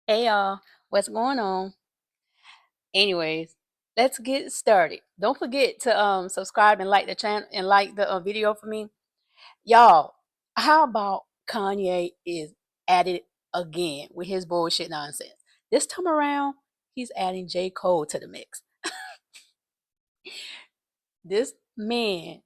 Hey y'all, what's going on? Anyways, let's get started. Don't forget to subscribe and like the channel and like the video for me. Y'all, how about Kanye is at it again with his bullshit nonsense? This time around, he's adding J. Cole to the mix. This man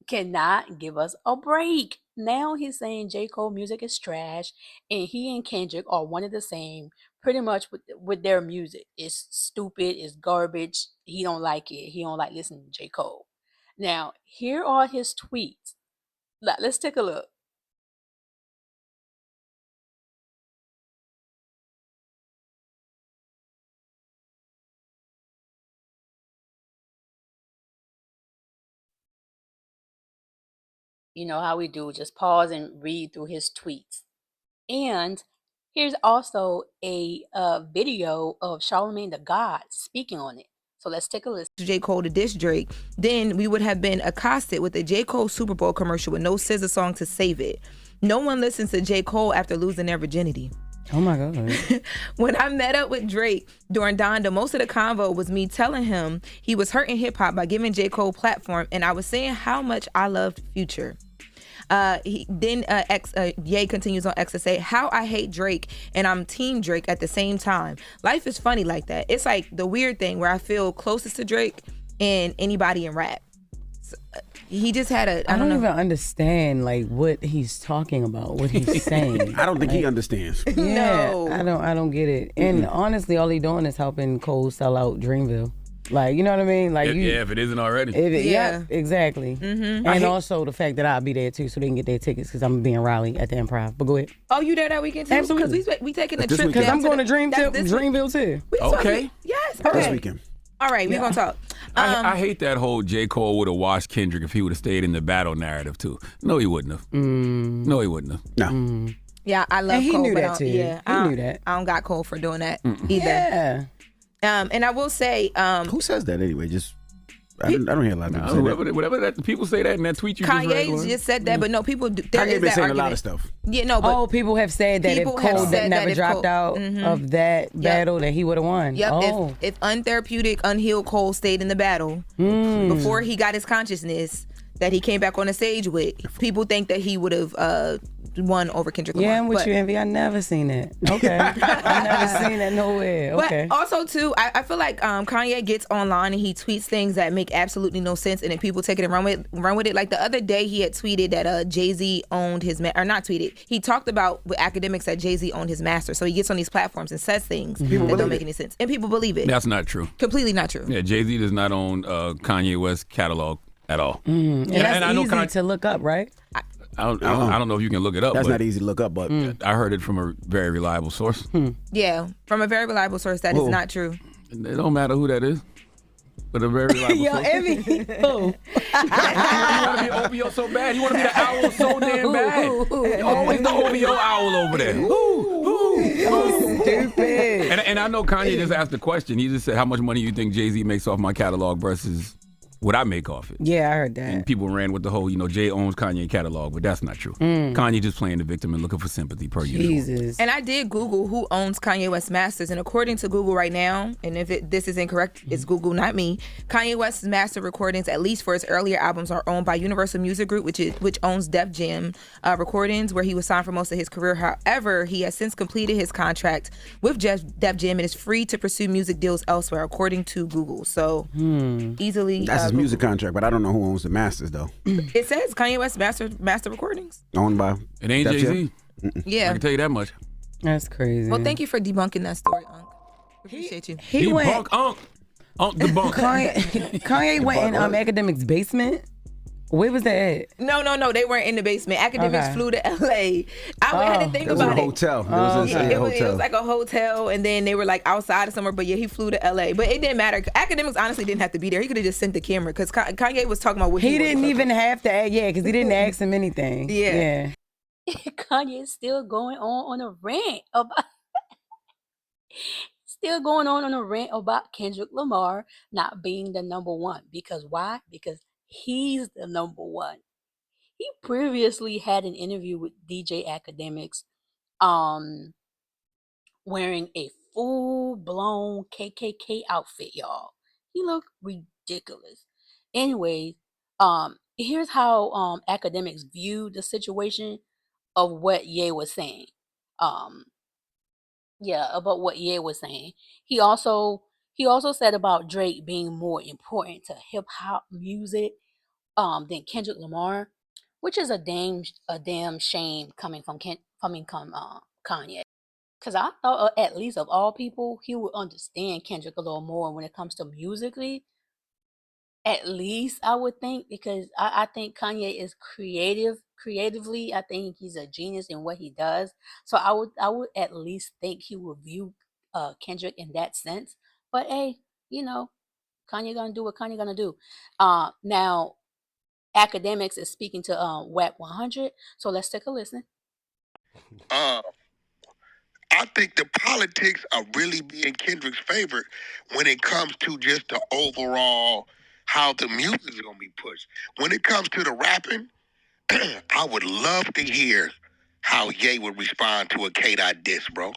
cannot give us a break. Now he's saying J. Cole music is trash, and he and Kendrick are one of the same, pretty much with their music. It's stupid, it's garbage. He don't like it. He don't like listening to J. Cole. Now, here are his tweets. Let's take a look. You know how we do, just pause and read through his tweets. And here's also a video of Charlemagne the God speaking on it. So let's take a listen. J. Cole to diss Drake, then we would have been accosted with a J. Cole Super Bowl commercial with no SZA song to save it. No one listens to J. Cole after losing their virginity. Oh my God. When I met up with Drake during Donda, most of the convo was me telling him he was hurting hip hop by giving J. Cole platform, and I was saying how much I loved Future. Ye continues on X to say how I hate Drake and I'm team Drake at the same time. Life is funny like that. It's like the weird thing where I feel closest to Drake and anybody in rap. So, he just had a I don't know. even understand like what he's talking about, what he's saying. I don't think he understands. Yeah, No. I don't get it. And honestly, all he doing is helping Cole sell out Dreamville. Like, you know what I mean? Like, if it isn't already. Yeah, exactly. And also the fact that I'll be there too, so they can get their tickets because I'm being Raleigh at the Improv. But go ahead. Oh, you there that weekend too? Absolutely. Because we taking a This trip. weekend. Because I'm going to That's Dreamville too. Okay. Yes. This Okay. weekend. All right, we're gonna talk. I hate that whole J. Cole would have washed Kendrick if he would have stayed in the battle narrative too. No, he wouldn't have. No, he wouldn't have. No. Yeah, I love And he Cole. knew but that, I- too. Yeah, He knew that. I don't got Cole for doing that either. Yeah. And I will say, Who says that anyway? I don't hear a lot of people say that. Whatever that people say that in that tweet you just read. Kanye Lauren. just said that, but no, people. There Kanye is been that saying argument. a lot of stuff. Yeah, no, but People have said that if People have Cole said that never if dropped Cole- out of that battle, that he would have won. yep. Oh. If untherapeutic, unhealed Cole stayed in the battle before he got his consciousness that he came back on the stage with, people think that he would have won over Kendrick Lamar. Yeah, I'm with But- you, Envy. I never seen that. Okay. I never seen that nowhere. Okay. But also too, I feel like Kanye gets online and he tweets things that make absolutely no sense, and then people take it and run with it. Like the other day, he had tweeted that Jay-Z owned his or not tweeted. He talked about with academics that Jay-Z owned his master. So he gets on these platforms and says things that don't make any sense, and people believe it. That's not true. Completely not true. Yeah, Jay-Z does not own Kanye West's catalog at all. And that's I know easy to look up, right? I don't know if you can look it up. That's but not easy to look up, but I heard it from a very reliable source. Yeah, from a very reliable source, that is not true. It don't matter who that is, but a very reliable Yo, source. Envy. Who? You want to be OVO so bad. You want to be the owl so damn bad. You're always the OVO owl over there. Stupid. And I know Kanye just asked the question. He just said, how much money you think Jay-Z makes off my catalog versus what I make off it? Yeah, I heard And that. people ran with the whole, Jay owns Kanye catalog, but that's not true. Kanye just playing the victim and looking for sympathy per usual. Jesus. And I did Google who owns Kanye West masters, and according to Google right now, and if this is incorrect, it's Google, not me. Kanye West's master recordings, at least for his earlier albums, are owned by Universal Music Group, which owns Def Jam Recordings, where he was signed for most of his career. However, he has since completed his contract with Def Jam and is free to pursue music deals elsewhere, according to Google. So easily, that's his music contract. But I don't know who owns the masters though. it says Kanye West master recordings. Owned by It ain't Def Jay-Z. I Yeah. can tell you that much. That's crazy. Well, thank you for debunking that story, Unc. Appreciate you. He went. Debunk, Unc debunk. Kanye went in Academic's basement. Where was that at? No, they weren't in the basement. Academics Okay. flew to LA. I had to think It was in a about it. hotel. It was Yeah, in a it hotel. was like a hotel, and then they were like outside of somewhere. But yeah, he flew to LA. But it didn't matter. Academics honestly didn't have to be there. He could have just sent the camera because Kanye was talking about what He was didn't talking even have to ask, because he didn't ask him anything. Yeah. Kanye is still going on a rant about Kendrick Lamar not being the number one. Because why? Because he's the number one. He previously had an interview with DJ Academics, um, wearing a full-blown KKK outfit, y'all. He looked ridiculous. Anyways, here's how academics view the situation of what Ye was saying. Um, yeah, about what Ye was saying. He also he also said about Drake being more important to hip hop music than Kendrick Lamar, which is a damn shame coming from Kanye. Cause I thought at least of all people, he would understand Kendrick a little more when it comes to musically. At least I would think, because I think Kanye is creatively. I think he's a genius in what he does. So I would at least think he would view Kendrick in that sense. But hey, you know, Kanye gonna do what Kanye gonna do. Now academics is speaking to WAP 100. So let's take a listen. Uh, I think the politics are really be in Kendrick's favor when it comes to just the overall how the music is gonna be pushed. When it comes to the rapping, I would love to hear how Ye would respond to a K Dot diss, bro.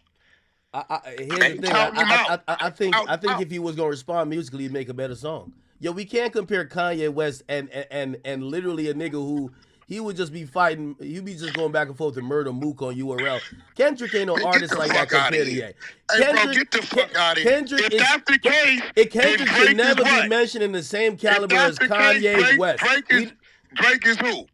Here's Hey, the thing. count him out. I think Out. if he was gonna respond musically, he'd make a better song. Yo, we can't compare Kanye West and literally a nigga who he would just be fighting. He'd be just going back and forth to murder Mook on URL. Kendrick ain't no Man, get artist the like that fuck outta compared to here. Ye. Hey, bro, get the fuck out of here. Kendrick If is, that's the case, Kendrick then should Drake never is be what? mentioned in the same If caliber that's as the Kanye case, West. Drake is who?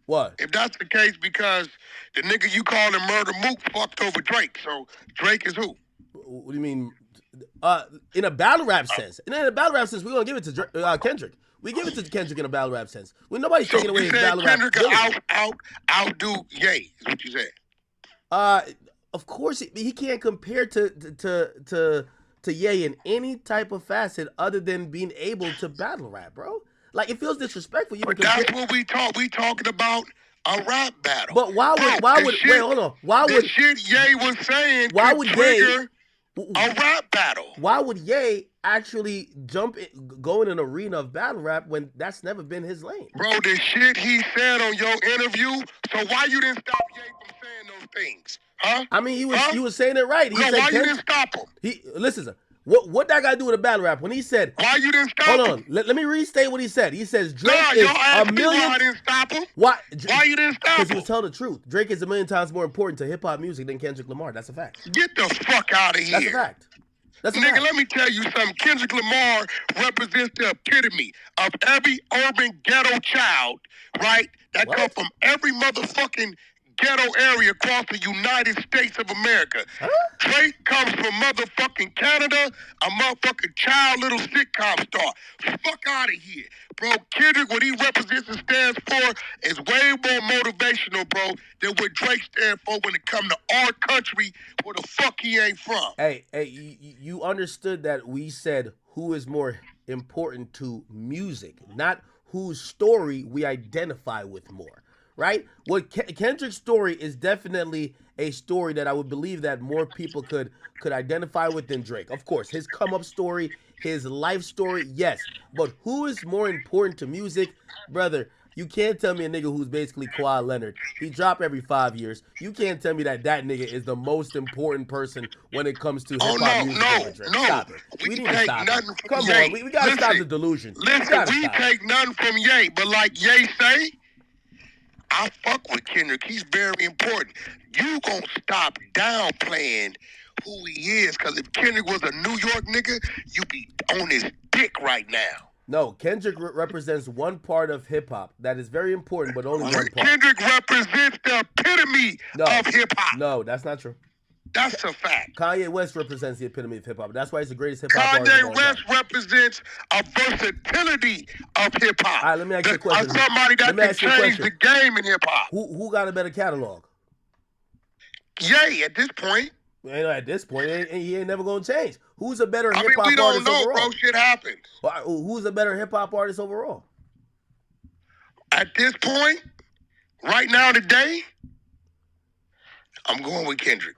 What? If that's the case, because the nigga you calling Murder Mook fucked over Drake, so Drake is who? What do you mean? In a battle rap sense. And in a battle rap sense, we're gonna give it to Kendrick. We give it to Kendrick in a battle rap sense. When nobody's So taking away you his said battle rap. Kendrick will outdo Ye, is what you said. Of course he can't compare to Ye in any type of facet other than being able to battle rap, bro. Like, it feels disrespectful. But that's what we talk. We talking about a rap battle. But why would wait, hold on. Why the would shit Ye was saying why could would trigger Ye a rap battle? Why would Ye actually go in an arena of battle rap when that's never been his lane? Bro, the shit he said on your interview. So why you didn't stop Ye from saying those things? Huh? I mean, he was saying it right. He No, said, why you didn't stop him? Listen, what that got to do with a battle rap? When he said, Why you didn't stop hold him? on, let me restate what he said. He says Drake Nah, is y'all asked a me why I million. didn't stop him. Why you didn't stop Because he him? was telling the truth. Drake is a million times more important to hip hop music than Kendrick Lamar. That's a fact. Get the fuck out of here. That's a fact. That's a Nigga, fact. let me tell you something. Kendrick Lamar represents the epitome of every urban ghetto child, right? That What? come from every motherfucking ghetto area across the United States of America. Huh? Drake comes from motherfucking Canada, a motherfucking child little sitcom star. Fuck out of here. Bro, Kendrick, what he represents and stands for is way more motivational, bro, than what Drake stands for when it comes to our country, where the fuck he ain't from. Hey, you understood that we said who is more important to music, not whose story we identify with more, right? What Kendrick's story is definitely a story that I would believe that more people could identify with than Drake. Of course, his come up story, his life story, yes. But who is more important to music, brother? You can't tell me a nigga who's basically Kawhi Leonard. He drop every 5 years. You can't tell me that nigga is the most important person when it comes to hip hop music over Drake. No. Stop it. We need to take stop nothing it. from Come Ye. on, we gotta stop the delusion. Listen, we take nothing from Ye, but like Ye say, I fuck with Kendrick. He's very important. You gonna stop downplaying who he is, because if Kendrick was a New York nigga, you be on his dick right now. No, Kendrick represents one part of hip hop that is very important, but only one part. Kendrick represents the epitome of hip hop. No, that's not true. That's a fact. Kanye West represents the epitome of hip hop. That's why he's the greatest hip hop artist of all Kanye time. West represents a versatility of hip hop. All right, let me ask you a question. Somebody that can change the game in hip hop. Who got a better catalog? Ye, at this point. At this point, he ain't never gonna change. Who's a better hip hop artist we don't know, overall? bro. Shit happens. Who's a better hip hop artist overall? At this point, right now, today, I'm going with Kendrick.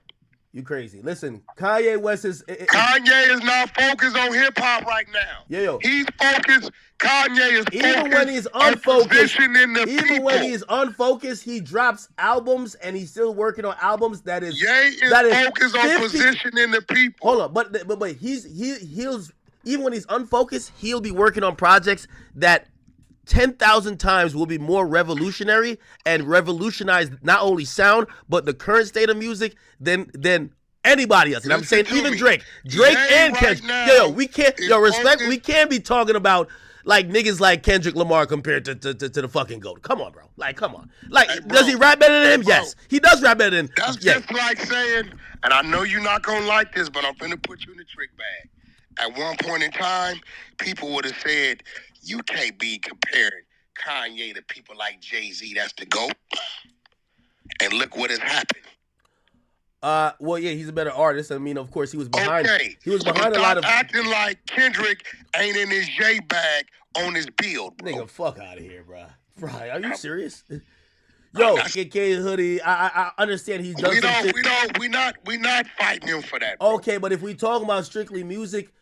You crazy. Listen, Kanye West is... Kanye is not focused on hip-hop right now. Yo. He's focused... Kanye is even when he's unfocused, even when he's unfocused, he drops albums and he's still working on albums that is... Ye is focused on positioning the people. Hold on, but he'll... Even when he's unfocused, he'll be working on projects that 10,000 times will be more revolutionary and revolutionize not only sound, but the current state of music than anybody else. And I'm saying even Drake and Kendrick. We can't, we can't be talking about like niggas like Kendrick Lamar compared to the fucking GOAT. Come on, bro. Like, come on. Like, hey, does he rap better than him? Bro, yes. He does rap better than him. That's just like saying, and I know you're not going to like this, but I'm finna put you in the trick bag. At one point in time, people would have said, you can't be comparing Kanye to people like Jay-Z. That's the GOAT. And look what has happened. Well, yeah, he's a better artist. I mean, of course, he was behind. Okay. He was behind a lot of acting like Kendrick ain't in his J bag on his build, bro. Nigga, fuck out of here, bro. Bro, are you serious? Yo, KK hoodie. I understand he's done some shit. We not fighting him for that. Bro. Okay, but if we talk about strictly music,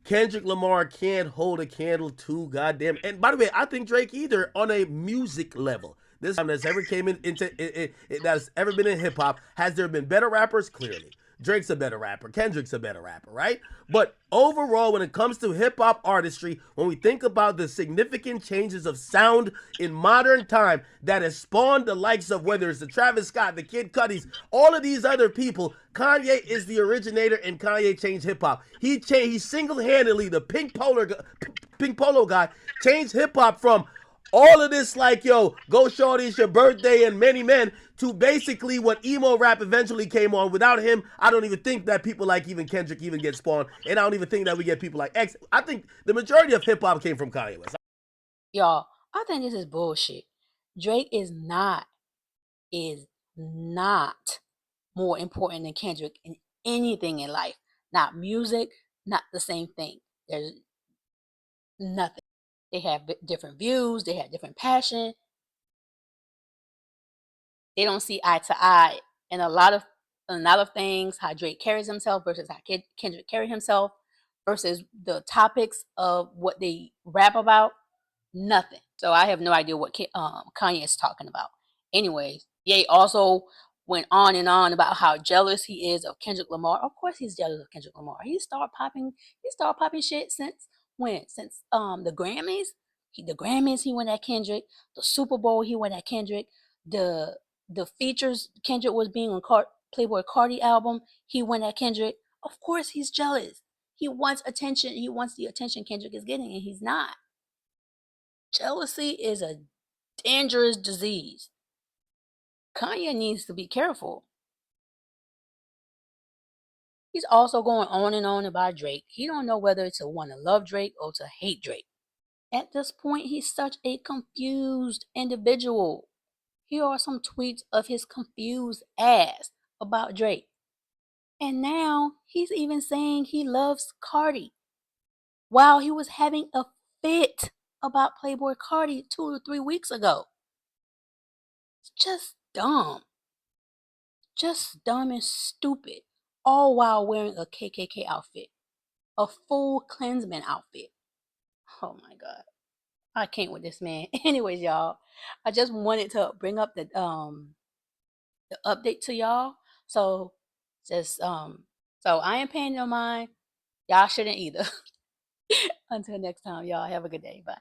Kendrick Lamar can't hold a candle to goddamn. And by the way, I think Drake either on a music level. This time that's ever came into that's ever been in hip hop. Has there been better rappers? Clearly, Drake's a better rapper. Kendrick's a better rapper, right? But overall, when it comes to hip hop artistry, when we think about the significant changes of sound in modern time that has spawned the likes of whether it's the Travis Scott, the Kid Cudis, all of these other people, Kanye is the originator, and Kanye changed hip hop. He single-handedly, the pink polo guy, changed hip hop from all of this like, yo, go shorty, it's your birthday and many men, to basically what emo rap eventually came on. Without him, I don't even think that people like even Kendrick even get spawned. And I don't even think that we get people like X. I think the majority of hip hop came from Kanye West. Y'all, I think this is bullshit. Drake is not more important than Kendrick in anything in life. Not music, not the same thing. There's nothing. They have different views. They have different passion. They don't see eye to eye in a lot of things. How Drake carries himself versus how Kendrick carries himself, versus the topics of what they rap about. Nothing. So I have no idea what Kanye is talking about. Anyways, Ye also went on and on about how jealous he is of Kendrick Lamar. Of course, he's jealous of Kendrick Lamar. He started popping shit since when? Since the Grammys. The Grammys he went at Kendrick. The Super Bowl he went at Kendrick. The features Kendrick was being on Playboy Cardi album, he went at Kendrick. Of course he's jealous. He wants attention. He wants the attention Kendrick is getting, and he's not. Jealousy is a dangerous disease. Kanye needs to be careful. He's also going on and on about Drake. He don't know whether to want to love Drake or to hate Drake. At this point, he's such a confused individual. Here are some tweets of his confused ass about Drake. And now he's even saying he loves Cardi while he was having a fit about Playboy Cardi 2 or 3 weeks ago. It's just dumb. Just dumb and stupid. All while wearing a KKK outfit. A full Klansman outfit. Oh my God. I can't with this man. Anyways, y'all, I just wanted to bring up the update to y'all. So I ain't paying no mind. Y'all shouldn't either. Until next time, y'all have a good day. Bye.